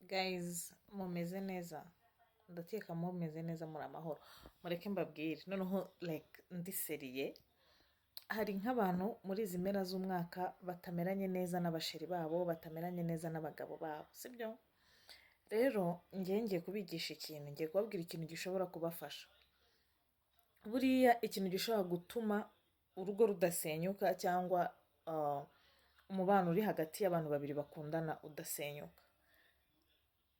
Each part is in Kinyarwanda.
Guys, mumeze neza, ndakeka mumeze neza muri amahoro. Mureke mbabwire noneho like ndi seriye, hari nk'abantu muri izi mpera z'umwaka batameranye neza n'abasheri babo, batameranye neza n'abagabo babo, sibyo? Rero ngiye kubigisha ikintu, ngiye kubabwira ikintu gishobora kubafasha. Buriya ikintu gishobora gutuma urugo rudasenyuka cyangwa umubano uri hagati y'abantu babiri bakundana udasenyuka.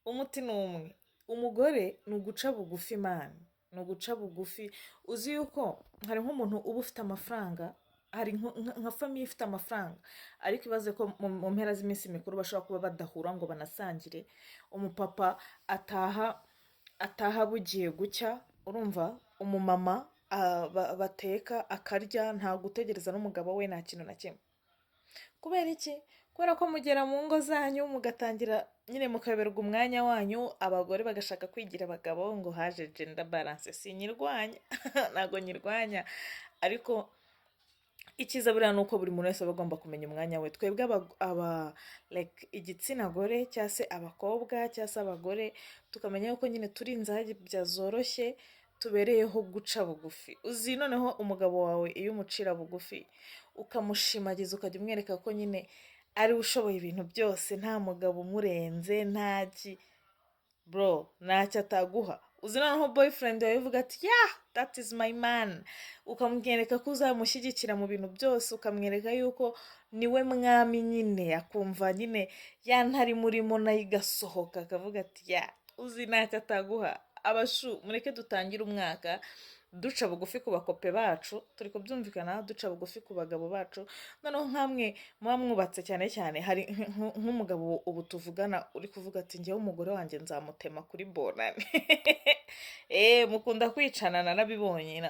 Umuti ni umwe. Umugore ni uguca bugufi man, ni uguca bugufi. Uzi yuko hari nk'umuntu uba ufite amafaranga, hari nka famiye ifite amafaranga, ariko ibaze ko mu mpera z'iminsi mikuru bashobora kuba badahura ngo banasangire. Umupapa ataha bugiye gucya, urumva? Umumama bateka akarya, nta gutegereza n'umugabo we, nta kintu na kimwe. Kubera iki? Kubera ko mugera mu ngo zanyu mugatangira nyine mukaberwa umwanya wanyu, abagore bagashaka kwigira abagabo ngo haje gender balance. Sinyirwanya ntago nyirwanya, ariko icyiza buriya ni uko buri muntu wese aba agomba kumenya umwanya we. Twebwe like igitsina gore cyangwa se abakobwa cyangwa se abagore, tukamenya yuko nyine turi inzabya zoroshye, tubereyeho guca bugufi. Uzi noneho umugabo wawe iyo umucira bugufi ukamushimagiza, ukajya umwereka ko nyine ari ushoboye ibintu byose, nta mugabo umurenze, ntaki bro, ntacyo ataguha. Uzi noneho boyfriend wawe uvuga ati yeah, that is my man, ukamwereka ko uzamushyigikira mu bintu byose, ukamwereka yuko niwe mwami nyine, akumva nyine ya ntari murimo nayo igasohoka, akavuga ati yeah, uzi ntacyo ataguha. Abashu, mureke dutangire umwaka duca bugufi ku bakope bacu, turi kubyumvikana, duca bugufi ku bagabo bacu. Noneho nkamwe muba mwubatse cyane cyane, hari nk'umugabo ubu tuvugana uri kuvuga ati njyewe umugore wanjye nzamutema kuri bonane. Mukunda kwicana, narabibonye,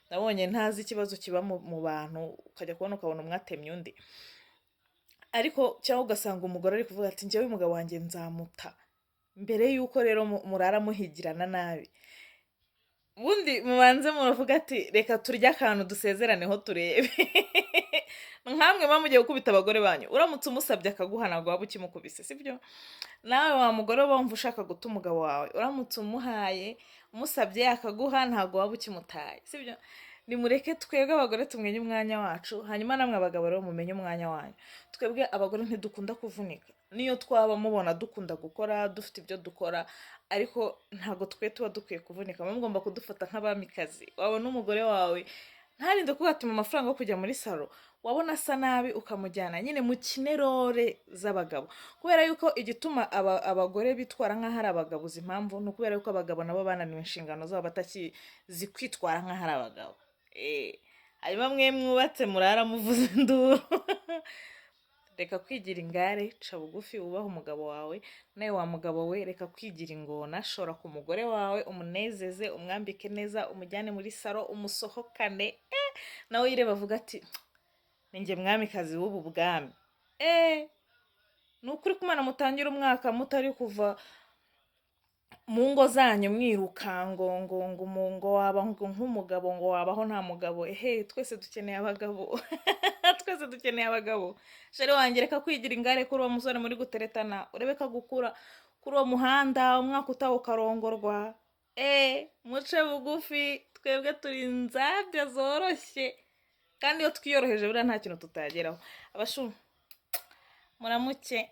nabonye ntazi ikibazo kiba mu bantu, ukajya ukabona umwatemye undi. Ariko cyangwa ugasanga umugore ari kuvuga ati njyewe umugabo wanjye nzamuta, mbere yuko rero murara muhigirana nabi. Ubundi mubanze muravuga ati reka turya akantu dusezeraneho turebe. Nkamwe mugiye gukubita abagore banyu, uramutse umusabye akaguha ntabwo waba ukimukubise, sibyo? Nawe wa mugore wumva ushaka guta umugabo wawe, uramutse umusabye akaguha ntabwo waba ukimutaye, sibyo? Nimureke twebwe abagore tumenye umwanya wacu, hanyuma namwe abagabo rero mumenye umwanya wanyu. Twebwe abagore ntidukunda kuvunika, niyo twaba mubona dukunda gukora, dufite ibyo dukora, ariko ntabwo tuba dukwiye kuvunika. Mugomba kudufata nk'abamikazi. Wabona umugore wawe ntarinde kugatuma amafaranga yo kujya muri salo, wabona asa nabi ukamujyana nyine mu kinerore z'abagabo. Kubera yuko igituma abagore bitwara nk'aho ari abagabo, uzi impamvu? Ni ukubera yuko abagabo nabo bananiwe inshingano zabo, batakizi kwitwara nk'aho ari abagabo. Hanyuma mwe mwubatse murara muvuze induru. Reka kwigira ingare, ca bugufi ubaho umugabo wawe. Nawe wa mugabo we reka kwigira ingona, shora ku mugore wawe, umunezeze, umwambike neza, umujyane muri salo, umusohokane. Nawe yireba avuga ati ninjye mwamikazi w'ubu bwami. Ni ukuri kumana mutangira umwaka mutari kuva mu ngo zanyu mwiruka ngo waba nk'umugabo, ngo wabaho nta mugabo. Twese dukeneye abagabo. Twese dukeneye abagabo. Sheri wanjye reka kwigira ingare kuri uwo musore muri guteretana, urebe ko agukura kuri uwo muhanda, umwaka utaha ukarongorwa. Muce bugufi, twebwe turi inzabya zoroshye, kandi iyo twiyoroheje buriya nta kintu tutageraho. Abashu, muramuke.